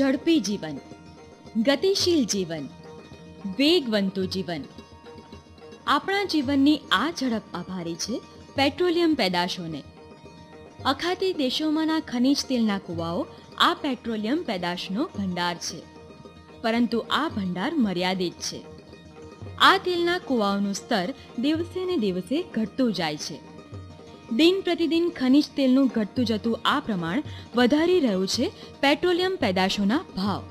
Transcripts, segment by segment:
ઝડપી જીવન, ગતિશીલ જીવન, વેગવંતું જીવન. આપણા જીવનની આ ઝડપ આભારી છે પેટ્રોલિયમ પેદાશોને. અખાતી દેશોમાંના ખનિજ તેલના કૂવાઓ આ પેટ્રોલિયમ પેદાશનો ભંડાર છે, પરંતુ આ ભંડાર મર્યાદિત છે. આ તેલના કૂવાઓનું સ્તર દિવસે ને દિવસે ઘટતું જાય છે. દિન પ્રતિદિન ખનિજ તેલનું ઘટતું જતું આ પ્રમાણ વધારી રહ્યું છે પેટ્રોલિયમ પેદાશોના ભાવ.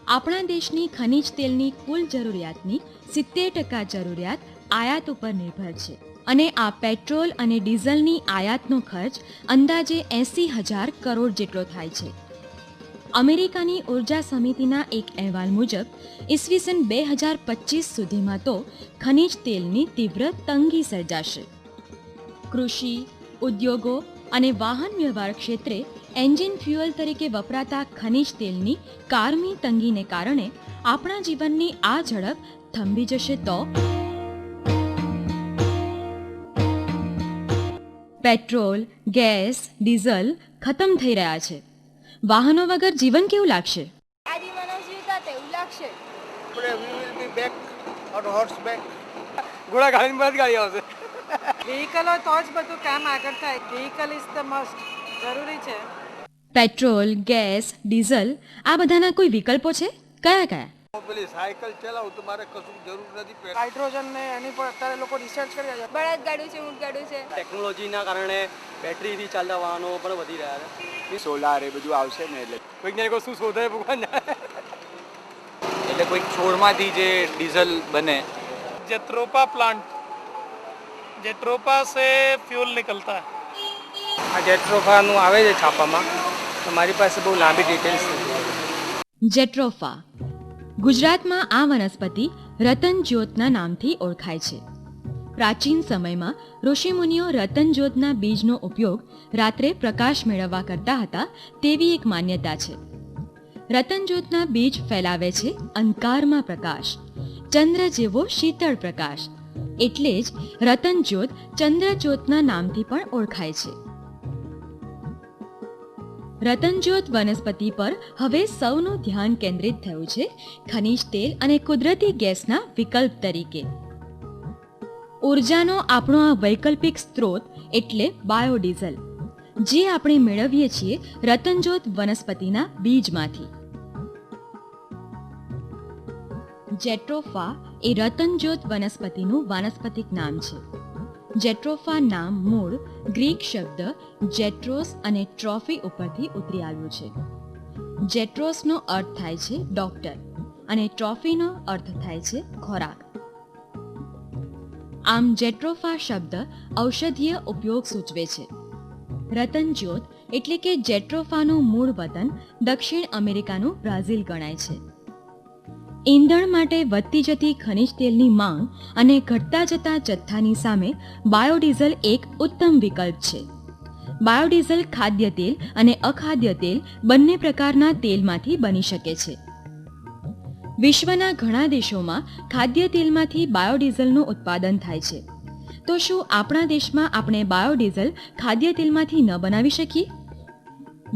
આપણા દેશની ખનિજ તેલની કુલ જરૂરિયાતની 70% જરૂરિયાત આયાત ઉપર નિર્ભર છે, અને આ પેટ્રોલ અને ડીઝલની આયાતનો ખર્ચ અંદાજે 80,000 કરોડ જેટલો થાય છે. અમેરિકાની ઉર્જા સમિતિના એક અહેવાલ મુજબ ઈસવીસન 2025 સુધીમાં તો ખનિજ તેલની તીવ્ર તંગી સર્જાશે. કૃષિ, ઉદ્યોગો અને વાહન વ્યવહાર ક્ષેત્રે એન્જિન ફ્યુઅલ તરીકે વપરાતા ખનિજ તેલની કારમી તંગીને કારણે આપણા જીવનની આ ઝડપ થંભી જશે તો? પેટ્રોલ, ગેસ, ડીઝલ ખતમ થઈ રહ્યા છે. વાહનો વગર જીવન કેવું લાગશે? આદિમાનવ જીવતા તેવું લાગશે. ઘોડા ગાડીની બધી ગાડી આવશે. વ્હીકલ હોય તો જ બધું કામ આગળ થાય. વ્હીકલ ઇઝ ધ મસ્ટ, જરૂરી છે. પેટ્રોલ, ગેસ, ડીઝલ આ બધાના કોઈ વિકલ્પો છે? કયા કયા? પેલી સાયકલ ચલાવું તો મારે કશું જરૂર નથી. હાઇડ્રોજન ને એની પર અત્યારે લોકો રિસર્ચ કરી રહ્યા છે. બળદગાડું છે, ઊંટગાડું છે. ટેકનોલોજીના કારણે બેટરીથી ચાલતા વાહનો પણ વધી રહ્યા છે. સોલાર એ બધું આવશે ને એટલે વૈજ્ઞાનિકો શું શોધે ભગવાન જાણે. એટલે કોઈક છોડમાંથી જે ડીઝલ બને. जेट्रोपा प्लांट, जेट्रोपा से फ्यूल निकलता है. આ જેટ્રોફાનું આવે છે છાપામાં, તો મારી પાસે બહુ લાંબી ડિટેલ્સ નથી. જેટ્રોફા ગુજરાતમાં આ વનસ્પતિ રતનજ્યોતના નામથી ઓળખાય છે. પ્રાચીન સમયમાં ઋષિમુનિઓ રતનજ્યોતના બીજનો ઉપયોગ રાત્રે પ્રકાશ મેળવવા કરતા હતા તેવી એક માન્યતા છે. રતનજ્યોતના બીજ ફેલાવે છે અંધકારમાં પ્રકાશ, ચંદ્ર જેવો શીતળ પ્રકાશ. એટલે જ રતનજ્યોત ચંદ્રજ્યોતના નામથી પણ ઓળખાય છે. રતનજ્યોત વનસ્પતિ પર હવે સૌનું ધ્યાન કેન્દ્રિત થયું છે ખનિજ તેલ અને કુદરતી ગેસના વિકલ્પ તરીકે. ઉર્જાનો આપણો આ વૈકલ્પિક સ્ત્રોત એટલે બાયોડીઝલ, જે આપણે મેળવીએ છીએ રતનજ્યોત વનસ્પતિના બીજમાંથી. જેટ્રોફા એ રતનજ્યોત વનસ્પતિનું વાનસ્પતિક નામ છે. જેટ્રોફા નામ મૂળ ગ્રીક શબ્દ જેટ્રોસ અને ટ્રોફી ઉપરથી ઉતરી આવ્યું છે. જેટ્રોસનો અર્થ થાય છે ડોક્ટર અને ટ્રોફીનો અર્થ થાય છે ખોરાક. આમ જેટ્રોફા શબ્દ ઔષધીય ઉપયોગ સૂચવે છે. રતનજ્યોત એટલે કે જેટ્રોફાનું મૂળ વતન દક્ષિણ અમેરિકાનું બ્રાઝિલ ગણાય છે. ઈંધણ માટે વધતી જતી ખનિજ તેલની માંગ અને ઘટતા જતા જથ્થાની સામે બાયોડીઝલ એક ઉત્તમ વિકલ્પ છે. બાયોડીઝલ ખાદ્ય તેલ અને અખાદ્ય તેલ બંને પ્રકારના તેલમાંથી બની શકે છે. વિશ્વના ઘણા દેશોમાં ખાદ્ય તેલમાંથી બાયોડીઝલનું ઉત્પાદન થાય છે. તો શું આપણા દેશમાં આપણે બાયોડીઝલ ખાદ્ય તેલમાંથી ન બનાવી શકીએ?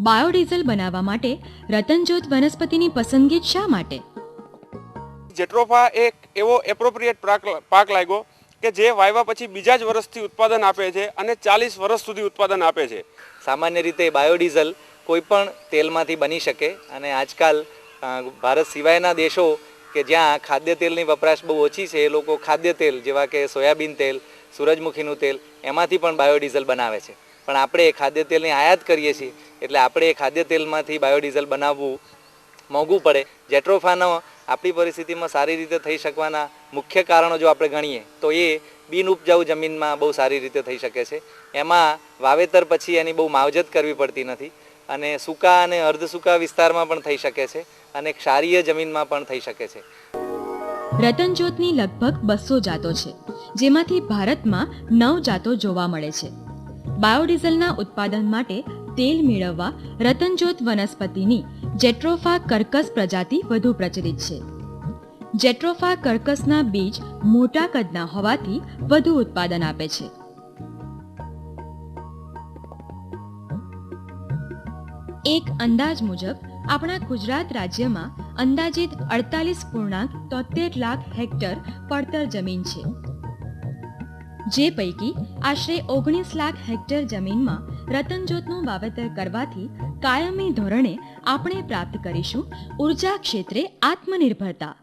બાયોડીઝલ બનાવવા માટે રતનજ્યોત વનસ્પતિની પસંદગી શા માટે? જેટ્રોફા એક એવો એપ્રોપ્રિએટ પાક લાગ્યો કે જે વાવ્યા પછી બીજા જ વર્ષથી ઉત્પાદન આપે છે અને 40 વર્ષ સુધી ઉત્પાદન આપે છે. સામાન્ય રીતે બાયોડીઝલ કોઈ પણ તેલમાંથી બની શકે, અને આજકાલ ભારત સિવાયના દેશો કે જ્યાં ખાદ્ય તેલની વપરાશ બહુ ઓછી છે, એ લોકો ખાદ્ય તેલ જેવા કે સોયાબીન તેલ, સૂરજમુખીનું તેલ એમાંથી પણ બાયોડીઝલ બનાવે છે. પણ આપણે ખાદ્ય તેલની આયાત કરીએ છીએ, એટલે આપણે એ ખાદ્ય તેલમાંથી બાયોડીઝલ બનાવવું મોંઘું પડે. જેટ્રોફાનો આપણી પરિસ્થિતિમાં સારી રીતે થઈ શકવાના મુખ્ય કારણો જો આપણે ગણીએ તો એ બિન ઉપજાઉ જમીનમાં બહુ સારી રીતે થઈ શકે છે. એમાં વાવેતર પછી એની બહુ માવજત કરવી પડતી નથી, અને સૂકા અને અર્ધ સૂકા વિસ્તારમાં પણ થઈ શકે છે, અને ક્ષારીય જમીનમાં પણ થઈ શકે છે. રતનજ્યોતની લગભગ 200 જાતો છે, જેમાંથી ભારતમાં 9 જાતો જોવા મળે છે. બાયોડીઝલના ઉત્પાદન માટે તેલ મેળવવા રતનજ્યોત વનસ્પતિની જેટ્રોફા કર્કસ પ્રજાતિ વધુ પ્રચલિત છે. જેટ્રોફા કર્કસના બીજ મોટા કદના હોવાથી વધુ ઉત્પાદન આપે છે. એક અંદાજ મુજબ આપણા ગુજરાત રાજ્યમાં અંદાજિત 48.73 લાખ હેક્ટર પડતર જમીન છે, જે પૈકી આશરે 19 લાખ હેક્ટર જમીનમાં રતનજોતનું વાવેતર કરવાથી કાયમી ધોરણે આપણે પ્રાપ્ત કરીશું ઉર્જા ક્ષેત્રે આત્મનિર્ભરતા.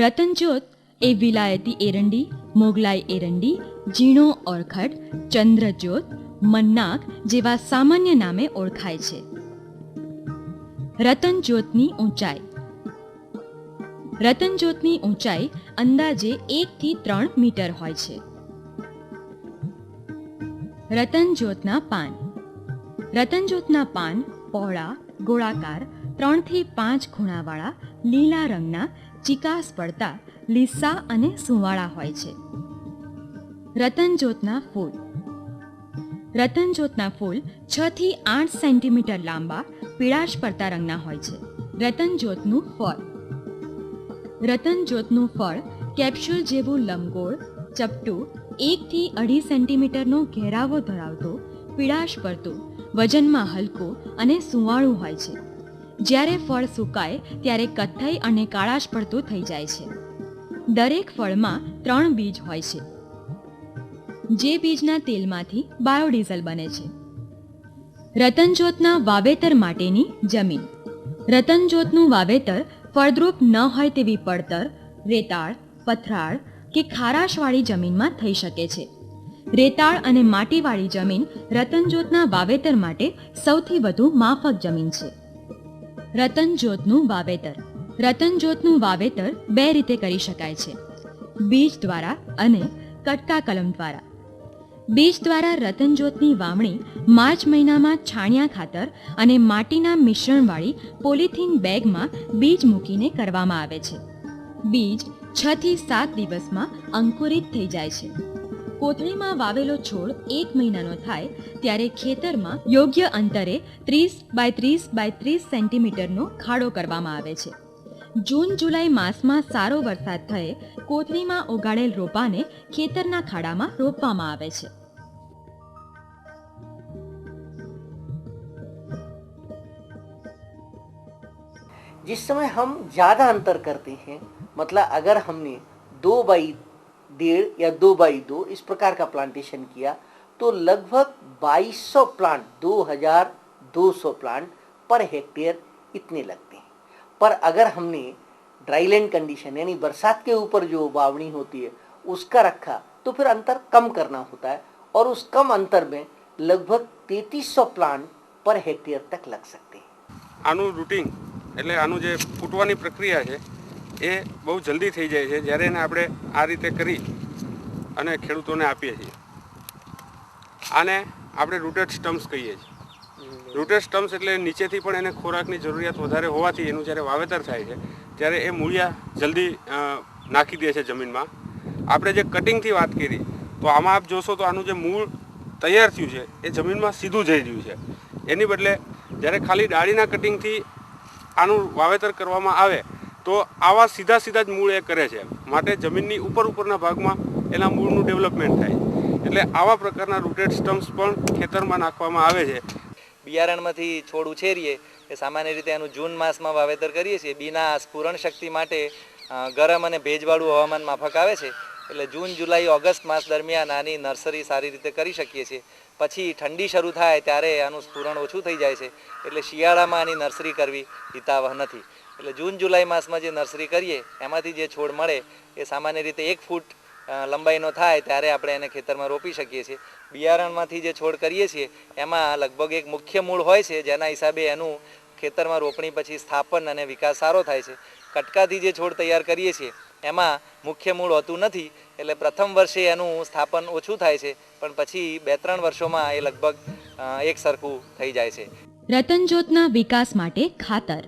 રતનજોત એ વિલાયતી એરંડી, મોગલાઈ એરંડી, ઝીણો ઓરખડ, ચંદ્રજ્યોત, મન્નાક જેવા સામાન્ય નામે ઓળખાય છે. રતનજ્યોતની ઊંચાઈ અંદાજે 1 થી 3 મીટર હોય છે. રતનજ્યોતના પાન પહોળા, ગોળાકાર, 3 થી 5 ખૂણાવાળા, લીલા રંગના, ચિકાસ પડતા, લીસા અને સુંવાળા હોય છે. રતનજોતના ફૂલ 6 થી 8 સેન્ટીમીટર લાંબા, પીળાશ પડતા રંગના હોય છે. રતનજોતનું ફળ કેપ્સ્યુલ જેવું લંબગોળ, ચપટું, 1 થી 2.5 સેન્ટીમીટરનો ઘેરાવો ધરાવતો, પીળાશ પડતું, વજનમાં હલકો અને સુંવાળું હોય છે. જ્યારે ફળ સુકાય ત્યારે કથ્થઈ અને કાળાશ પડતું થઈ જાય છે. દરેક ફળમાં 3 બીજ હોય છે, જે બીજના તેલમાંથી બાયોડીઝલ બને છે. રતનજોતના વાવેતર માટેની જમીન. રતનજોતનું વાવેતર ફળદ્રુપ ન હોય તેવી પડતર, રેતાળ, પથરાળ કે ખારાશવાળી જમીનમાં થઈ શકે છે. રેતાળ અને માટીવાળી જમીન રતનજોતના વાવેતર માટે સૌથી વધુ માફક જમીન છે. રતનજોતનું વાવેતર 2 રીતે કરી શકાય છે: બીજ દ્વારા અને કટકા કલમ દ્વારા. બીજ દ્વારા રતનજોતની વાવણી માર્ચ મહિનામાં છાણિયા ખાતર અને માટીના મિશ્રણવાળી પોલિથીન બેગમાં બીજ મૂકીને કરવામાં આવે છે. બીજ 6 થી 7 દિવસમાં અંકુરિત થઈ જાય છે. કોથળીમાં વાવેલો છોડ 1 મહિનાનો થાય ત્યારે ખેતરમાં યોગ્ય અંતરે 30 બાય 30 બાય 30 સેન્ટીમીટરનો ખાડો કરવામાં આવે છે. જૂન જુલાઈ માસમાં સારો વરસાદ થયે કોથળીમાં ઉગાડેલ રોપાને ખેતરના ખાડામાં રોપવામાં આવે છે. जिस समय हम ज़्यादा अंतर करते हैं, मतलब अगर हमने 2x1.5 या 2x2 इस प्रकार का प्लांटेशन किया तो लगभग 2200 प्लांट, 2200 प्लांट पर हेक्टेयर इतने लगते हैं. पर अगर हमने ड्राईलैंड कंडीशन यानी बरसात के ऊपर जो वावनी होती है उसका रखा तो फिर अंतर कम करना होता है और उस कम अंतर में लगभग 3300 प्लांट पर हेक्टेयर तक लग सकते हैं. આનું રૂટિંગ એટલે આનું જે ફૂટવાની પ્રક્રિયા છે એ બહુ જલ્દી થઈ જાય છે જ્યારે એને આપણે આ રીતે કરી અને ખેડૂતોને આપીએ છીએ. આને આપણે રૂટેડ સ્ટમ્પ્સ કહીએ છીએ. રૂટેડ સ્ટમ્પ્સ એટલે નીચેથી પણ એને ખોરાકની જરૂરિયાત વધારે હોવાથી એનું જ્યારે વાવેતર થાય છે ત્યારે એ મૂળિયા જલ્દી નાખી દે છે જમીનમાં. આપણે જે કટિંગથી વાત કરી તો આમાં આપ જોશો તો આનું જે મૂળ તૈયાર થયું છે એ જમીનમાં સીધું જઈ રહ્યું છે. એની બદલે જ્યારે ખાલી ડાળીના કટિંગથી આનું વાવેતર કરવામાં આવે તો આવા સીધા જ મૂળ એ કરે છે. માટે જમીનની ઉપરના ભાગમાં એના મૂળનું ડેવલપમેન્ટ થાય. એટલે આવા પ્રકારના રૂટેડ સ્ટમ્પ્સ પણ ખેતરમાં નાખવામાં આવે છે. બિયારણમાંથી છોડ ઉછેરીએ એ સામાન્ય રીતે એનું જૂન માસમાં વાવેતર કરીએ છીએ. બીના સ્ફુરણ શક્તિ માટે ગરમ અને ભેજવાળું હવામાન માફક આવે છે. એટલે જૂન જુલાઈ ઓગસ્ટ માસ દરમિયાન આની નર્સરી સારી રીતે કરી શકીએ છીએ. પછી ઠંડી શરૂ થાય ત્યારે આનું સ્ફુરણ ઓછું થઈ જાય છે. એટલે શિયાળામાં આની નર્સરી કરવી હિતાવહ નથી. એટલે જૂન જુલાઈ માસમાં જે નર્સરી કરીએ એમાંથી જે છોડ મળે એ સામાન્ય રીતે 1 ફૂટ લંબાઈનો થાય ત્યારે આપણે એને ખેતરમાં રોપી શકીએ છીએ. બિયારણમાંથી જે છોડ કરીએ છીએ એમાં લગભગ એક મુખ્ય મૂળ હોય છે, જેના હિસાબે એનું ખેતરમાં રોપણી પછી સ્થાપન અને વિકાસ સારો થાય છે. કટકાથી જે છોડ તૈયાર કરીએ છીએ એમાં મુખ્ય મૂળ હોતું નથી. એટલે પ્રથમ વર્ષે એનું સ્થાપન ઓછું થાય છે, પણ પછી 2-3 વર્ષોમાં એ લગભગ એક સરખું થઈ જાય છે. રતનજોતના વિકાસ માટે ખાતર.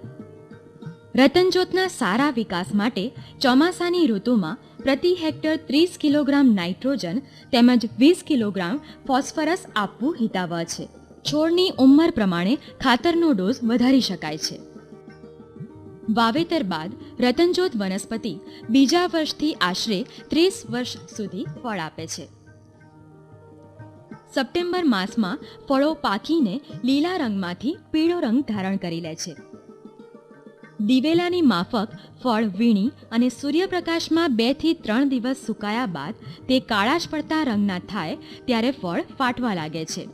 રતનજોતના સારા વિકાસ માટે ચોમાસાની ઋતુમાં પ્રતિ હેક્ટર 30 કિલોગ્રામ નાઇટ્રોજન તેમજ 20 કિલોગ્રામ ફોસ્ફરસ આપવું હિતાવહ છે. છોડની ઉંમર પ્રમાણે ખાતરનો ડોઝ વધારી શકાય છે. વાવેતર બાદ રતનજોત વનસ્પતિ બીજા વર્ષથી આશરે 30 વર્ષ સુધી ફળ આપે છે. સપ્ટેમ્બર માસમાં ફળો પાકીને લીલા રંગમાંથી પીળો રંગ ધારણ કરી લે છે. દિવેલાની માફક ફળ વીણી અને સૂર્યપ્રકાશમાં 2 થી 3 દિવસ સુકાયા બાદ તે કાળાશ પડતા રંગના થાય ત્યારે ફળ ફાટવા લાગે છે.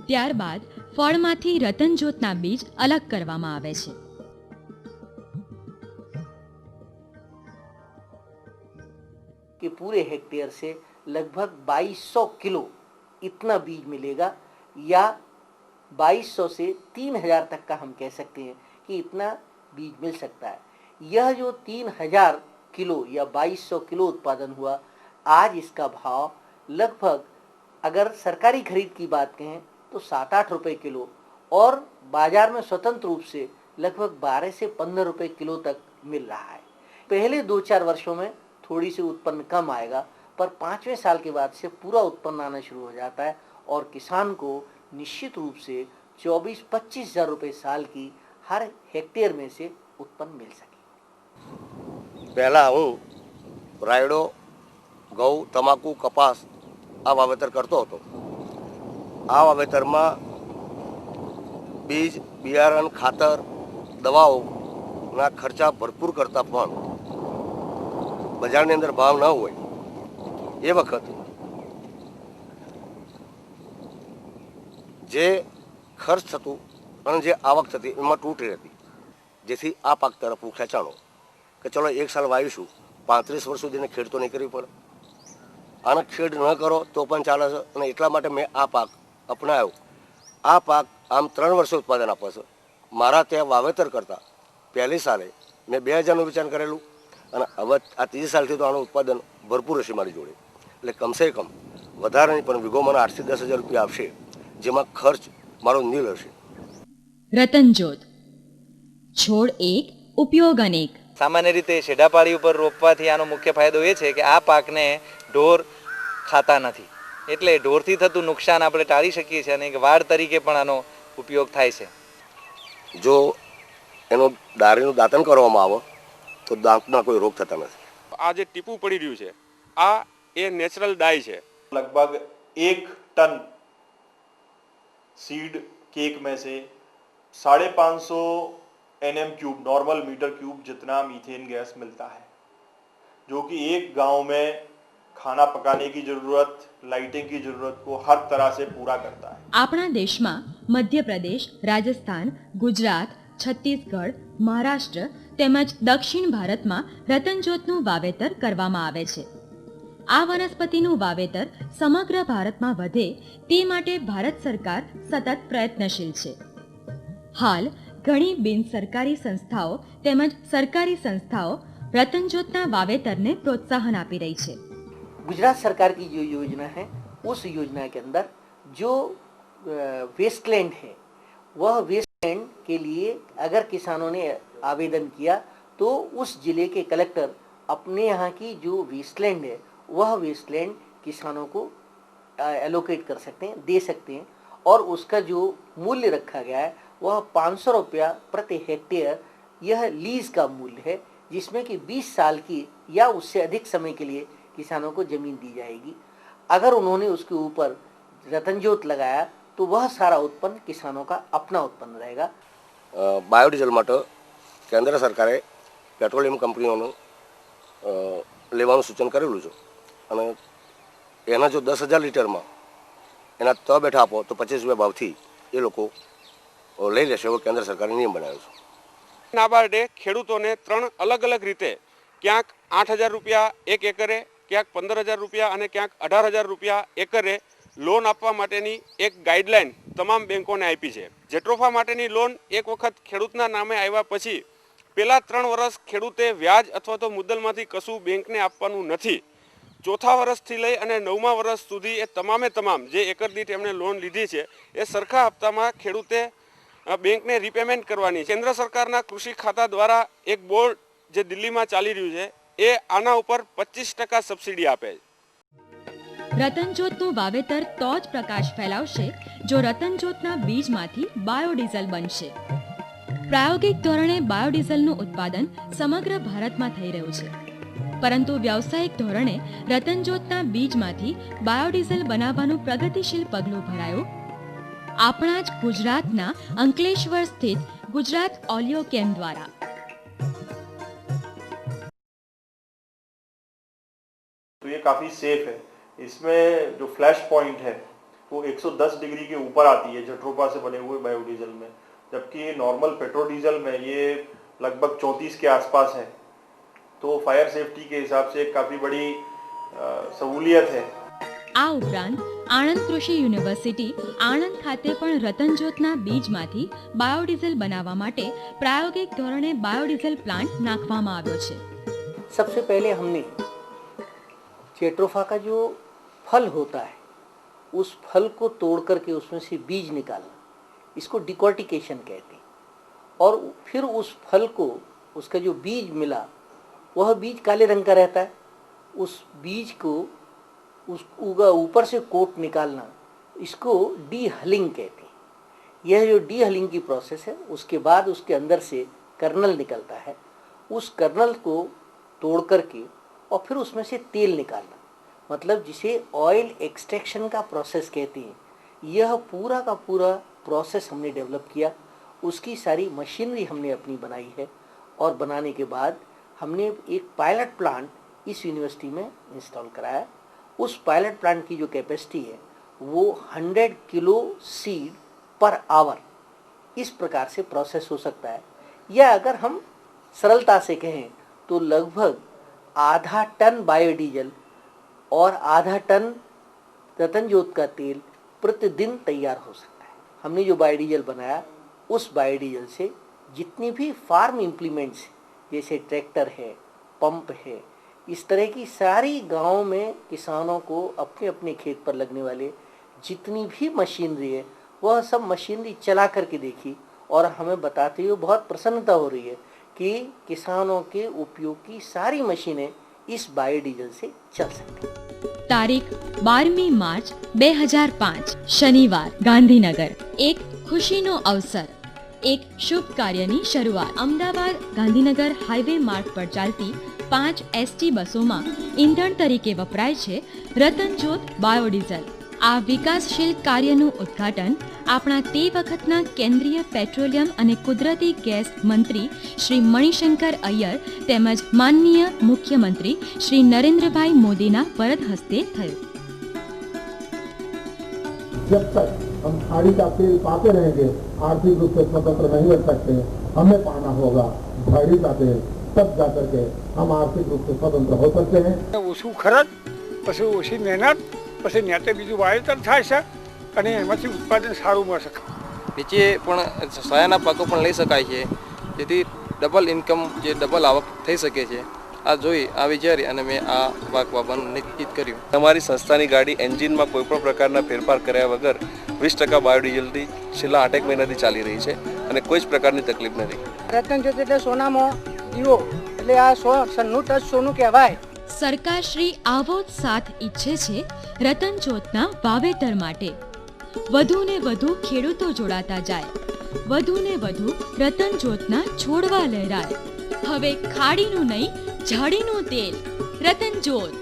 ત્યારબાદ ફળમાંથી રતનજોતના બીજ અલગ કરવામાં આવે છે. कि पूरे हेक्टेयर से लगभग 2200 किलो इतना बीज मिलेगा या 2200 से 3000 तक का हम कह सकते हैं कि इतना बीज मिल सकता है. यह जो 3000 किलो या 2200 किलो उत्पादन हुआ, आज इसका भाव लगभग अगर सरकारी खरीद की बात कहें तो 7-8 रुपये किलो और बाजार में स्वतंत्र रूप से लगभग 12 से 15 रुपये किलो तक मिल रहा है. पहले 2-4 वर्षों में थोड़ी सी उत्पन्न कम आएगा, पर 5वें साल के बाद से पूरा उत्पन्न आना शुरू हो जाता है और किसान को निश्चित रूप से 24-25 हज़ार रुपये साल की हर हेक्टेयर में से उत्पन्न मिल सके. પહેલાં હું રાયડો, ઘઉં, તમાકુ, કપાસ આ વાવેતર કરતો હતો. આ વાવેતરમાં બીજ, બિયારણ, ખાતર, દવાઓના ખર્ચા ભરપૂર કરતાં પણ બજારની અંદર ભાવ ન હોય એ વખત જે ખર્ચ થતું અને જે આવક થતી એમાં તૂટ રહેતી, જેથી આ પાક તરફ હું ખેંચાણો કે ચલો એક સાલ વાવીશું, 35 વર્ષ સુધી ખેડ તો નહીં કરવી પડે. આને ખેડ ન કરો તો પણ ચાલે છે અને એટલા માટે મેં આ પાક અપનાવ્યો. આ પાક આમ 3 વર્ષે ઉત્પાદન આપે છે. મારા ત્યાં વાવેતર કરતાં પહેલી સાલે મેં 2000નું વેચાણ કરેલું અને હવે આ 3 સાલથી તો આનું ઉત્પાદન ભરપૂર હશે મારી જોડે. એટલે કમસે કમ વધારે નહીં પણ વીઘો મને 8 થી 10 હજાર રૂપિયા આપશે, જેમાં ખર્ચ મારો નીલ હશે. રતનજોત છોડ એક ઉપયોગ અનેક. સામાન્ય રીતે શેઢાપાળી ઉપર રોપવાથી આનો મુખ્ય ફાયદો એ છે કે આ પાકને ઢોર ખાતા નથી, એટલે ઢોરથી થતું નુકસાન આપણે ટાળી શકીએ છીએ અને એક વાડ તરીકે પણ આનો ઉપયોગ થાય છે. જો એનું દારીનું દાંતણ કરવામાં આવે તો દાંતના કોઈ રોગ થતા નથી. આ જે ટીપું પડી રહ્યું છે આ એ નેચરલ ડાય છે. लगभग 1 टन सीड केक में से 550 NM cube normal metre cube जितना मीथेन गैस मिलता है, जो कि एक गांव में खाना पकाने की जरूरत, लाइटिंग की जरूरत को हर तरह से पूरा करता है. આપણા દેશમાં મધ્યપ્રદેશ, રાજસ્થાન, ગુજરાત, છત્તીસગઢ, મહારાષ્ટ્ર તેમજ દક્ષિણ ભારતમાં રતનજોતનું વાવેતર કરવામાં આવે છે. આ વનસ્પતિનું વાવેતર સમગ્ર ભારતમાં વધે તે માટે ભારત સરકાર સતત પ્રયત્નશીલ છે. હાલ ઘણી બિન સરકારી સંસ્થાઓ તેમજ સરકારી સંસ્થાઓ રતનજોતના વાવેતરને પ્રોત્સાહન આપી રહી છે. गुजरात सरकार की जो योजना है, उस योजना के अंदर जो वेस्टलैंड है, वह वेस्टलैंड के लिए अगर किसानों ने आवेदन किया तो उस जिले के कलेक्टर अपने यहाँ की जो वेस्टलैंड है वह वेस्टलैंड किसानों को एलोकेट कर सकते हैं, दे सकते हैं. और उसका जो मूल्य रखा गया है वह 500 रुपया प्रति हेक्टेयर यह लीज का मूल्य है, जिसमें कि 20 साल की या उससे अधिक समय के लिए किसानों को ज़मीन दी जाएगी. अगर उन्होंने उसके ऊपर रतनजोत लगाया तो वह सारा उत्पन्न किसानों का अपना उत्पन्न रहेगा. બાયોડીઝલ માટે કેન્દ્ર સરકારે પેટ્રોલિયમ કંપનીઓનું લેવાનું સૂચન કરેલું છે અને એના જો 10,000 લીટરમાં એના ત બેઠા આપો તો 25 રૂપિયા ભાવથી એ લોકો લઈ લેશે એવો કેન્દ્ર સરકારે નિયમ બનાવ્યો છે. નાબાર્ડે ખેડૂતોને 3 અલગ અલગ રીતે ક્યાંક 8,000 રૂપિયા 1 એકરે, ક્યાંક 15,000 રૂપિયા અને ક્યાંક 18,000 રૂપિયા એકરે લોન આપવા માટેની એક ગાઈડલાઈન તમામ બેંકોને આપી છે. જેટ્રોફા માટેની લોન એક વખત ખેડૂતના નામે આવ્યા પછી પહેલાં 3 વર્ષ ખેડૂતે વ્યાજ અથવા તો મુદ્દલમાંથી કશું બેંકને આપવાનું નથી. ચોથા વર્ષથી લઈ અને 9મા વર્ષ સુધી એ તમામે તમામ જે એકર દીઠ એમણે લોન લીધી છે એ સરખા હપ્તામાં ખેડૂતે બેંકને રીપેમેન્ટ કરવાની. કેન્દ્ર સરકારના કૃષિ ખાતા દ્વારા એક બોર્ડ જે દિલ્હીમાં ચાલી રહ્યું છે એ આના ઉપર 25% સબસિડી આપે છે. રતનજોતનું વાવેતર તો જ પ્રકાશ ફેલાવશે જો રતનજોતના બીજમાંથી બાયોડીઝલ બનશે. પ્રાયોગિક ધોરણે બાયોડીઝલનું ઉત્પાદન સમગ્ર ભારતમાં થઈ રહ્યું છે. પરંતુ વ્યાવસાયિક ધોરણે રતનજોતના બીજમાંથી બાયોડીઝલ બનાવવાનું પ્રગતિશીલ પગલું ભરાયું આપણા જ ગુજરાતના અંકલેશ્વર સ્થિત ગુજરાત ઓલિયો કેમ દ્વારા। तो ये काफ़ी सेफ है। इसमें जो फ्लैश पॉइंट है वो 110 डिग्री के ऊपर आती है जट्रोफा से बने हुए बायोडीजल में, जबकि नॉर्मल पेट्रोल डीजल में ये लगभग 34 के आसपास है। तो फायर सेफ्टी के हिसाब से काफ़ी बड़ी सहूलियत है। આ ઉપરાંત આણંદ કૃષિ યુનિવર્સિટી આણંદ ખાતે પણ રતનજોતના બીજમાંથી બાયોડીઝલ બનાવવા માટે પ્રાયોગિક ધોરણે બાયોડીઝલ પ્લાન્ટ નાખવામાં આવ્યો છે। सबसे पहले हमने जेट्रोफा का जो फल होता है उस फल को तोड़ करके उसमें से बीज निकालना, इसको डिकॉर्टिकेशन कहते हैं। और फिर उस फल को, उसका जो बीज मिला वह बीज काले रंग का रहता है, उस बीज को उस ऊपर से कोट निकालना, इसको डीहलिंग कहते हैं। यह जो डीहलिंग की प्रोसेस है, उसके बाद उसके अंदर से कर्नल निकलता है, उस कर्नल को तोड़ करके और फिर उसमें से तेल निकालना, मतलब जिसे ऑयल एक्सट्रैक्शन का प्रोसेस कहते हैं। यह पूरा का पूरा प्रोसेस हमने डेवलप किया, उसकी सारी मशीनरी हमने अपनी बनाई है और बनाने के बाद हमने एक पायलट प्लांट इस यूनिवर्सिटी में इंस्टॉल कराया। उस पायलट प्लांट की जो कैपेसिटी है वो 100 किलो सीड पर आवर इस प्रकार से प्रोसेस हो सकता है, या अगर हम सरलता से कहें तो लगभग आधा टन बायोडीजल और आधा टन रतनजोत का तेल प्रतिदिन तैयार हो सकता है। हमने जो बायोडीजल बनाया उस बायोडीजल से जितनी भी फार्म इम्प्लीमेंट्स जैसे ट्रैक्टर है, पंप है, इस तरह की सारी गाँव में किसानों को अपने अपने खेत पर लगने वाले जितनी भी मशीनरी है वह सब मशीनरी चला करके देखी और हमें बताते हुए बहुत प्रसन्नता हो रही है कि किसानों के उपयोग की सारी मशीनें इस बायोडीजल से चल सकती हैं। તારીખ 12મી માર્ચ 2005 શનિવાર ગાંધીનગર। એક ખુશીનો અવસર, એક શુભ કાર્યની શરૂઆત। અમદાવાદ ગાંધીનગર હાઈવે માર્ગ પર ચાલતી 5 એસટી બસોમાં ઈંધણ તરીકે વપરાય છે રતનજોત બાયોડીઝલ। આ વિકાસશીલ કાર્યનું ઉદ્ઘાટન આપણા તે વખતના કેન્દ્રીય પેટ્રોલિયમ અને કુદરતી ગેસ મંત્રી શ્રી મણિશંકર અય્યર તેમજ માનનીય મુખ્યમંત્રી શ્રી નરેન્દ્રભાઈ મોદીના વરદ હસ્તે થયું। जब तक हम खाड़ी का तेल पाते रहेंगे आर्थिक रूप से स्वतंत्र नहीं बन सकते, हमें पाना होगा खाड़ी का तेल, तब जाकर के हम आर्थिक रूप से स्वतंत्र हो सकते हैं। ઓછું ખર્ચ, પછી ઓછી મહેનત, પછી નેતે બીજું વાવેતર થાય છે અને એમાંથી ઉત્પાદન સારું મળશે। નીચે પણ સોયાના પાકો પણ લઈ શકાય છે, જેથી ડબલ ઇન્કમ જે ડબલ આવક થઈ શકે છે। આ જોઈ આ વિચારી અને મેં આ પાક વાવવાનું નિશ્ચિત કર્યું। તમારી સંસ્થાની ગાડી એન્જિનમાં કોઈપણ પ્રકારના ફેરફાર કર્યા વગર 20% બાયોડીઝલથી છેલ્લા 8 મહિનાથી ચાલી રહી છે અને કોઈ જ પ્રકારની તકલીફ નથી। રતનજોત એટલે સોનામાં દીવો, એટલે આ 96 સોનું કહેવાય। સરકારશ્રી આવો જ સાથ ઈચ્છે છે રતનજોતના વાવેતર માટે। વધુ ને વધુ ખેડૂતો જોડાતા જાય, વધુ ને વધુ રતનજોતના છોડવા લહેરાય। હવે ખાડીનું નહીં ઝાડીનું તેલ રતનજોત।